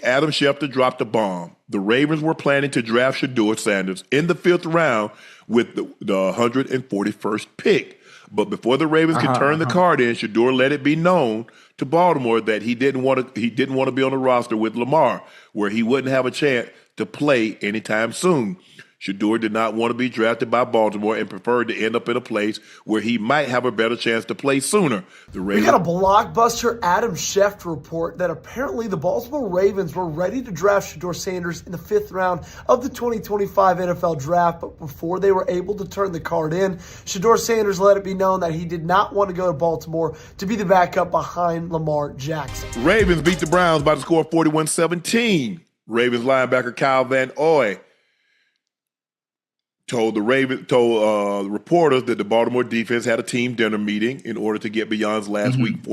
Adam Schefter dropped a bomb. The Ravens were planning to draft Shedeur Sanders in the 5th round with the 141st pick. But before the Ravens could turn the card in, Shedeur let it be known to Baltimore that he didn't want to be on the roster with Lamar, where he wouldn't have a chance to play anytime soon. Shedeur did not want to be drafted by Baltimore and preferred to end up in a place where he might have a better chance to play sooner. We got a blockbuster Adam Schefter report that apparently the Baltimore Ravens were ready to draft Shedeur Sanders in the 5th round of the 2025 NFL Draft, but before they were able to turn the card in, Shedeur Sanders let it be known that he did not want to go to Baltimore to be the backup behind Lamar Jackson. Ravens beat the Browns by the score of 41-17. Ravens linebacker Kyle Van Noy told reporters that the Baltimore defense had a team dinner meeting in order to get beyond last week's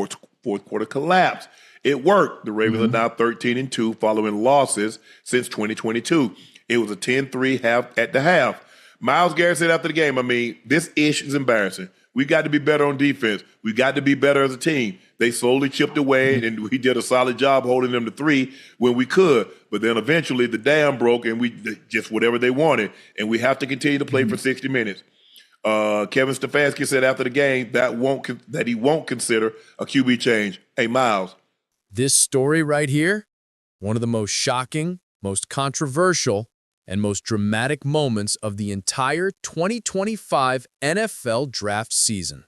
fourth quarter collapse. It worked. The Ravens are now 13-2 following losses since 2022. It was a 10-3 at the half. Myles Garrett said after the game, this ish is embarrassing. We got to be better on defense. We got to be better as a team. They slowly chipped away, and we did a solid job holding them to 3 when we could. But then eventually the dam broke, and we just whatever they wanted. And we have to continue to play for 60 minutes. Kevin Stefanski said after the game that he won't consider a QB change. Hey, Myles. This story right here, one of the most shocking, most controversial, and most dramatic moments of the entire 2025 NFL draft season.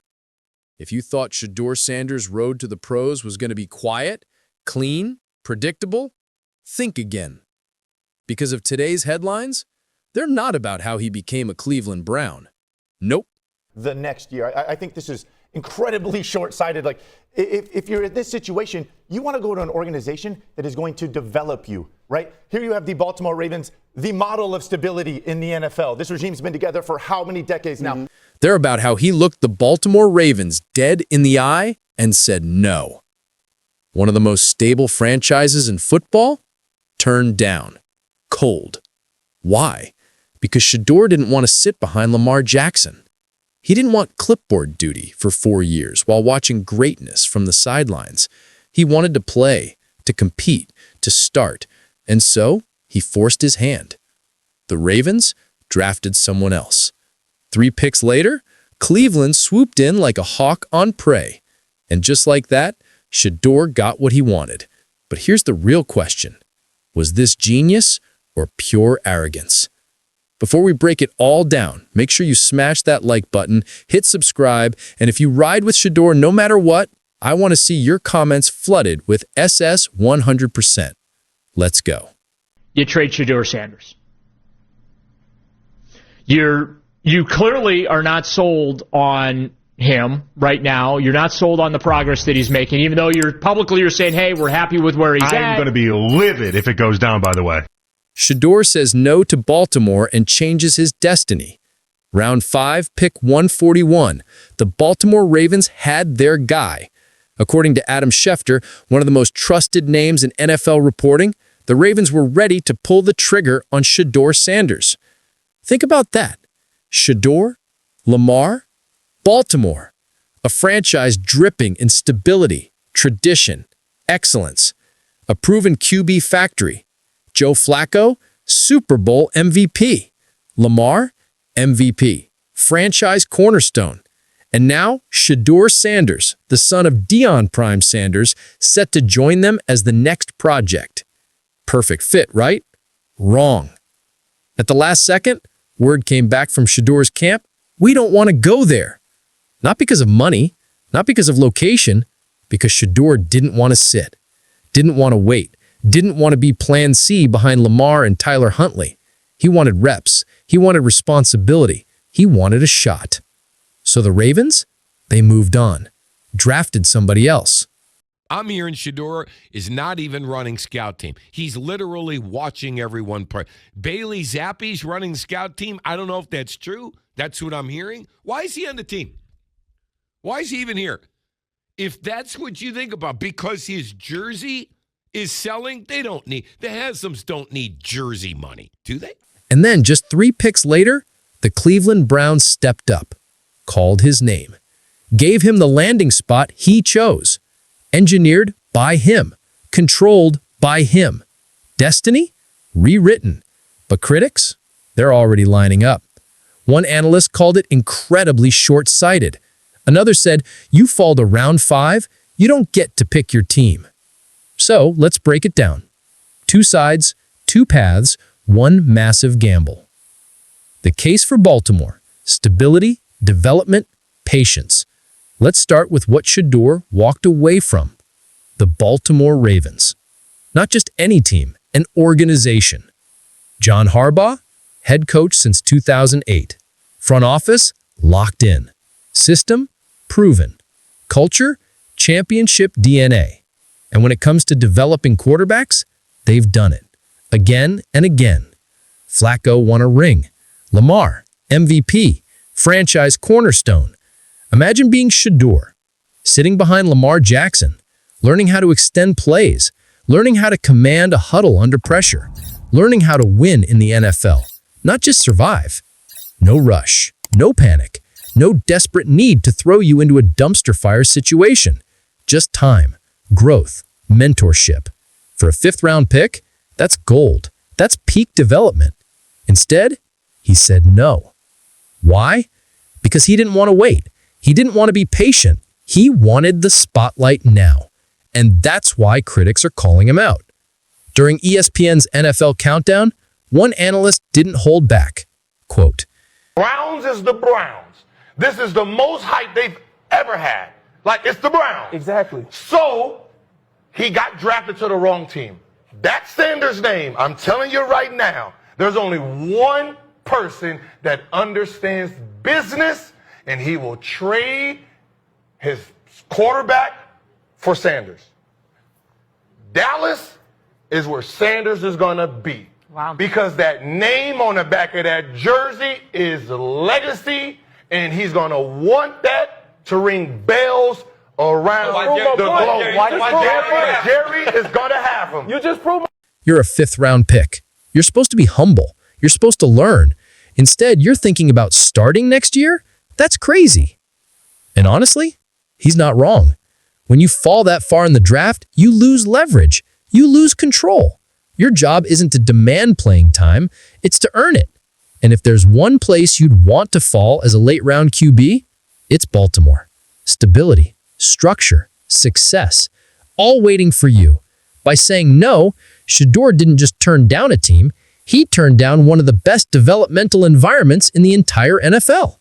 If you thought Shedeur Sanders' road to the pros was going to be quiet, clean, predictable, think again. Because of today's headlines, they're not about how he became a Cleveland Brown. Nope. The next year, I think this is incredibly short-sighted. Like, if you're in this situation, you want to go to an organization that is going to develop you, right? Here you have the Baltimore Ravens, the model of stability in the NFL. This regime's been together for how many decades now? They're about how he looked the Baltimore Ravens dead in the eye and said no. One of the most stable franchises in football? Turned down. Cold. Why? Because Shedeur didn't want to sit behind Lamar Jackson. He didn't want clipboard duty for 4 years while watching greatness from the sidelines. He wanted to play, to compete, to start, and so he forced his hand. The Ravens drafted someone else. 3 picks later, Cleveland swooped in like a hawk on prey. And just like that, Shedeur got what he wanted. But here's the real question. Was this genius or pure arrogance? Before we break it all down, make sure you smash that like button, hit subscribe, and if you ride with Shedeur no matter what, I want to see your comments flooded with SS 100%. Let's go. You trade Shedeur Sanders. You clearly are not sold on him right now. You're not sold on the progress that he's making, even though you're saying, hey, we're happy with where he's at. I'm going to be livid if it goes down, by the way. Shedeur says no to Baltimore and changes his destiny. Round 5, pick 141. The Baltimore Ravens had their guy. According to Adam Schefter, one of the most trusted names in NFL reporting, the Ravens were ready to pull the trigger on Shedeur Sanders. Think about that. Shedeur, Lamar, Baltimore, a franchise dripping in stability, tradition, excellence, a proven QB factory. Joe Flacco, Super Bowl MVP. Lamar, MVP, franchise cornerstone. And now, Shedeur Sanders, the son of Deion Prime Sanders, set to join them as the next project. Perfect fit, right? Wrong. At the last second, word came back from Shedeur's camp, we don't want to go there. Not because of money, not because of location, because Shedeur didn't want to sit, didn't want to wait, didn't want to be plan C behind Lamar and Tyler Huntley. He wanted reps. He wanted responsibility. He wanted a shot. So the Ravens, they moved on, drafted somebody else. I'm hearing Shedeur is not even running scout team. He's literally watching everyone play. Bailey Zappi's running scout team. I don't know if that's true. That's what I'm hearing. Why is he on the team? Why is he even here? If that's what you think about, because his jersey is selling, the Haslam's don't need jersey money, do they? And then just 3 picks later, the Cleveland Browns stepped up, called his name, gave him the landing spot he chose, engineered by him, controlled by him. Destiny? Rewritten. But critics? They're already lining up. One analyst called it incredibly short-sighted. Another said, you fall to round 5, you don't get to pick your team. So let's break it down. 2 sides, 2 paths, 1 massive gamble. The case for Baltimore: stability, development, patience. Let's start with what Shedeur walked away from. The Baltimore Ravens. Not just any team, an organization. John Harbaugh, head coach since 2008. Front office, locked in. System, proven. Culture, championship DNA. And when it comes to developing quarterbacks, they've done it. Again and again. Flacco won a ring. Lamar, MVP, franchise cornerstone. Imagine being Shedeur, sitting behind Lamar Jackson, learning how to extend plays, learning how to command a huddle under pressure, learning how to win in the NFL, not just survive. No rush, no panic, no desperate need to throw you into a dumpster fire situation. Just time, growth, mentorship. For a 5th-round pick, that's gold. That's peak development. Instead, he said no. Why? Because he didn't want to wait. He didn't want to be patient. He wanted the spotlight now. And that's why critics are calling him out. During ESPN's NFL Countdown, one analyst didn't hold back. Quote, Browns is the Browns. This is the most hype they've ever had. Like, it's the Browns. Exactly. So, he got drafted to the wrong team. That Sanders name, I'm telling you right now, there's only one person that understands business, and he will trade his quarterback for Sanders. Dallas is where Sanders is going to be. Wow. Because that name on the back of that jersey is legacy, and he's going to want that to ring bells around the globe. Jerry is going to have him. You just proved you're a 5th-round pick. You're supposed to be humble. You're supposed to learn. Instead, you're thinking about starting next year? That's crazy. And honestly, he's not wrong. When you fall that far in the draft, you lose leverage. You lose control. Your job isn't to demand playing time, it's to earn it. And if there's one place you'd want to fall as a late-round QB, it's Baltimore. Stability, structure, success, all waiting for you. By saying no, Shedeur didn't just turn down a team, he turned down one of the best developmental environments in the entire NFL.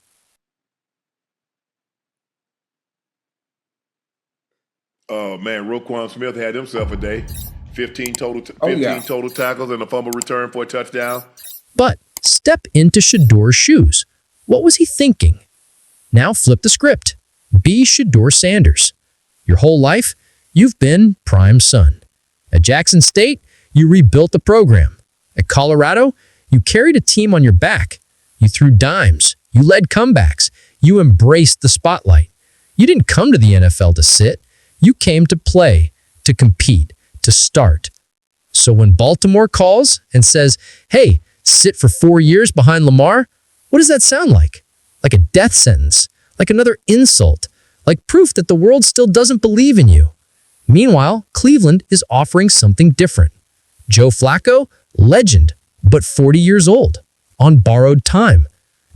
Man, Roquan Smith had himself a day. 15 total tackles and a fumble return for a touchdown. But step into Shedeur's shoes. What was he thinking? Now flip the script. Be Shedeur Sanders. Your whole life, you've been prime son. At Jackson State, you rebuilt the program. At Colorado, you carried a team on your back. You threw dimes. You led comebacks. You embraced the spotlight. You didn't come to the NFL to sit. You came to play, to compete, to start. So when Baltimore calls and says, hey, sit for 4 years behind Lamar, what does that sound like? Like a death sentence, like another insult, like proof that the world still doesn't believe in you. Meanwhile, Cleveland is offering something different. Joe Flacco, legend, but 40 years old, on borrowed time.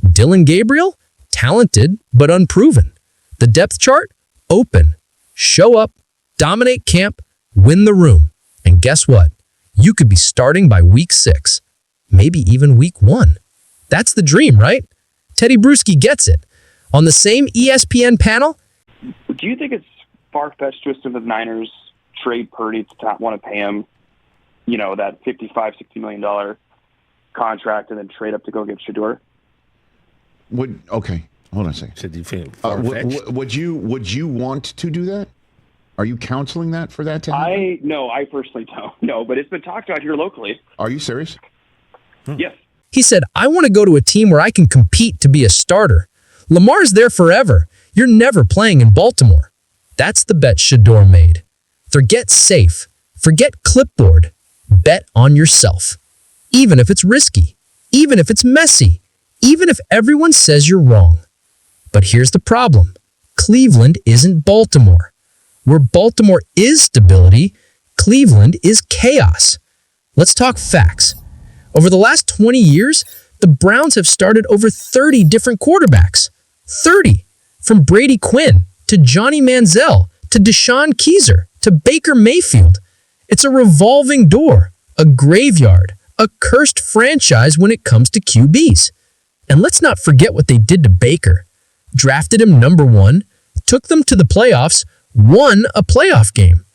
Dylan Gabriel, talented, but unproven. The depth chart, open. Show up, dominate camp, win the room. And guess what? You could be starting by week 6, maybe even week 1. That's the dream, right? Teddy Bruschi gets it. On the same ESPN panel, do you think it's far-fetched to assume the Niners trade Purdy to not want to pay him, that $55-60 million contract and then trade up to go get Shedeur? Okay, hold on a second. Would you want to do that? Are you counseling that for that to happen? No, I personally don't. No, but it's been talked about here locally. Are you serious? Yes. he said, I want to go to a team where I can compete to be a starter. Lamar's there forever. You're never playing in Baltimore. That's the bet Shedeur made. Forget safe. Forget clipboard. Bet on yourself. Even if it's risky. Even if it's messy. Even if everyone says you're wrong. But here's the problem. Cleveland isn't Baltimore. Where Baltimore is stability, Cleveland is chaos. Let's talk facts. Over the last 20 years, the Browns have started over 30 different quarterbacks. 30! From Brady Quinn, to Johnny Manziel, to Deshaun Keyser, to Baker Mayfield. It's a revolving door, a graveyard, a cursed franchise when it comes to QBs. And let's not forget what they did to Baker. Drafted him number 1, took them to the playoffs, won a playoff game.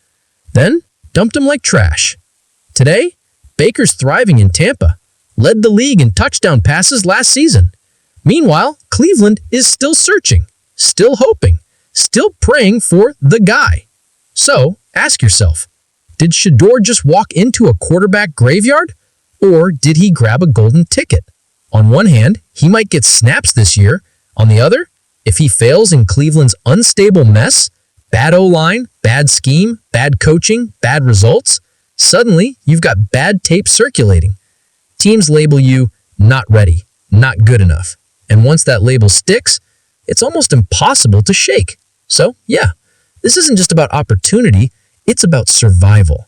Then dumped him like trash. Today, Baker's thriving in Tampa, led the league in touchdown passes last season. Meanwhile, Cleveland is still searching, still hoping, still praying for the guy. So, ask yourself, did Shedeur just walk into a quarterback graveyard? Or did he grab a golden ticket? On one hand, he might get snaps this year. On the other, if he fails in Cleveland's unstable mess, bad O-line, bad scheme, bad coaching, bad results, suddenly you've got bad tape circulating. Teams label you not ready, not good enough. And once that label sticks, it's almost impossible to shake. So, yeah, this isn't just about opportunity, it's about survival.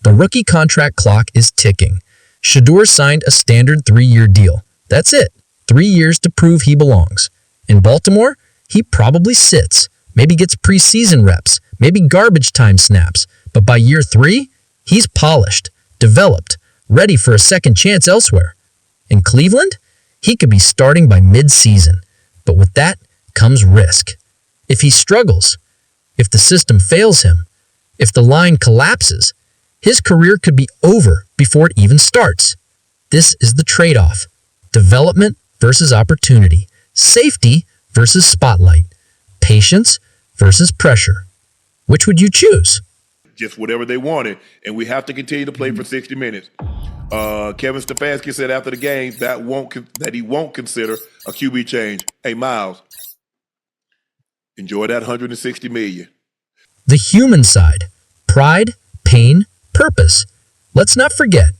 The rookie contract clock is ticking. Shedeur signed a standard 3-year deal. That's it. 3 years to prove he belongs. In Baltimore, he probably sits, maybe gets preseason reps, maybe garbage time snaps, but by year 3, he's polished, developed, ready for a second chance elsewhere. In Cleveland, he could be starting by mid-season, but with that comes risk. If he struggles, if the system fails him, if the line collapses, his career could be over before it even starts. This is the trade-off. Development versus opportunity. Safety versus spotlight. Patience versus pressure. Which would you choose? Just whatever they wanted, and we have to continue to play for 60 minutes. Kevin Stefanski said after the game that he won't consider a QB change. Hey, Miles, enjoy that $160 million. The human side. Pride, pain, purpose. Let's not forget,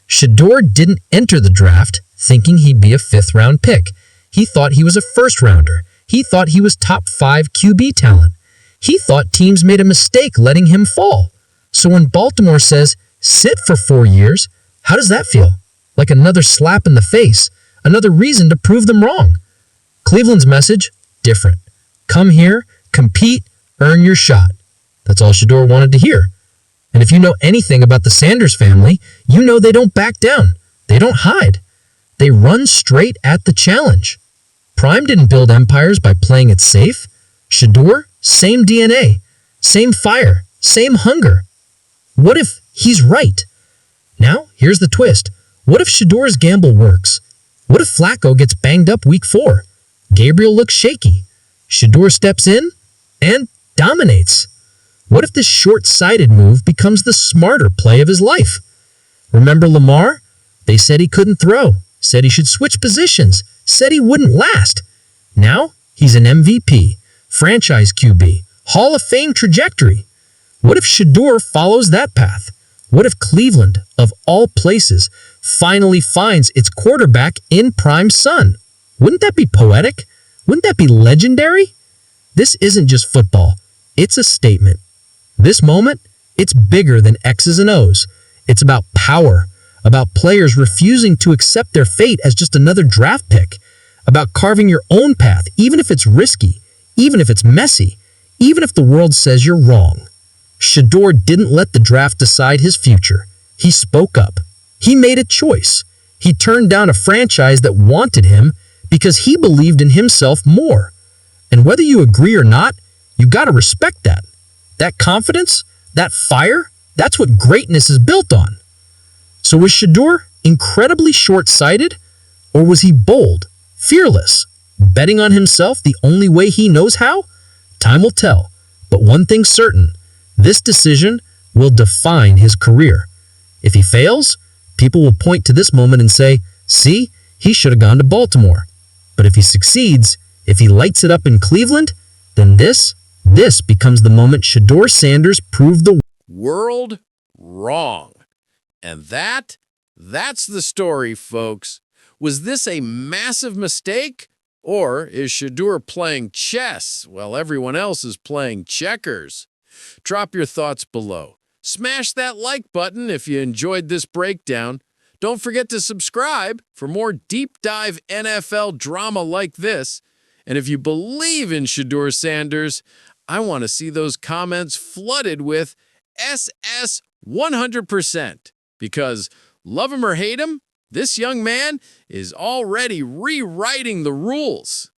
Shedeur didn't enter the draft thinking he'd be a 5th-round pick. He thought he was a 1st-rounder. He thought he was top 5 QB talent. He thought teams made a mistake letting him fall. So when Baltimore says, sit for 4 years, how does that feel? Like another slap in the face, another reason to prove them wrong. Cleveland's message, different. Come here, compete, earn your shot. That's all Shedeur wanted to hear. And if you know anything about the Sanders family, you know they don't back down. They don't hide. They run straight at the challenge. Prime didn't build empires by playing it safe. Shedeur, same DNA, same fire, same hunger. What if he's right? Now, here's the twist. What if Shedeur's gamble works? What if Flacco gets banged up week 4? Gabriel looks shaky. Shedeur steps in and dominates. What if this short-sighted move becomes the smarter play of his life? Remember Lamar? They said he couldn't throw, said he should switch positions, said he wouldn't last. Now, he's an MVP, franchise QB, Hall of Fame trajectory. What if Shedeur follows that path? What if Cleveland, of all places, finally finds its quarterback in Prime's son? Wouldn't that be poetic? Wouldn't that be legendary? This isn't just football. It's a statement. This moment, it's bigger than X's and O's. It's about power, about players refusing to accept their fate as just another draft pick, about carving your own path, even if it's risky, even if it's messy, even if the world says you're wrong. Shedeur didn't let the draft decide his future. He spoke up. He made a choice. He turned down a franchise that wanted him because he believed in himself more. And whether you agree or not, you gotta respect that. That confidence, that fire, that's what greatness is built on. So was Shedeur incredibly short-sighted? Or was he bold, fearless, betting on himself the only way he knows how? Time will tell. But one thing's certain, this decision will define his career. If he fails, people will point to this moment and say, see, he should have gone to Baltimore. But if he succeeds, if he lights it up in Cleveland, then this becomes the moment Shedeur Sanders proved the world wrong. And that's the story, folks. Was this a massive mistake? Or is Shedeur playing chess while everyone else is playing checkers? Drop your thoughts below. Smash that like button if you enjoyed this breakdown. Don't forget to subscribe for more deep dive NFL drama like this. And if you believe in Shedeur Sanders, I want to see those comments flooded with SS 100%. Because love him or hate him, this young man is already rewriting the rules.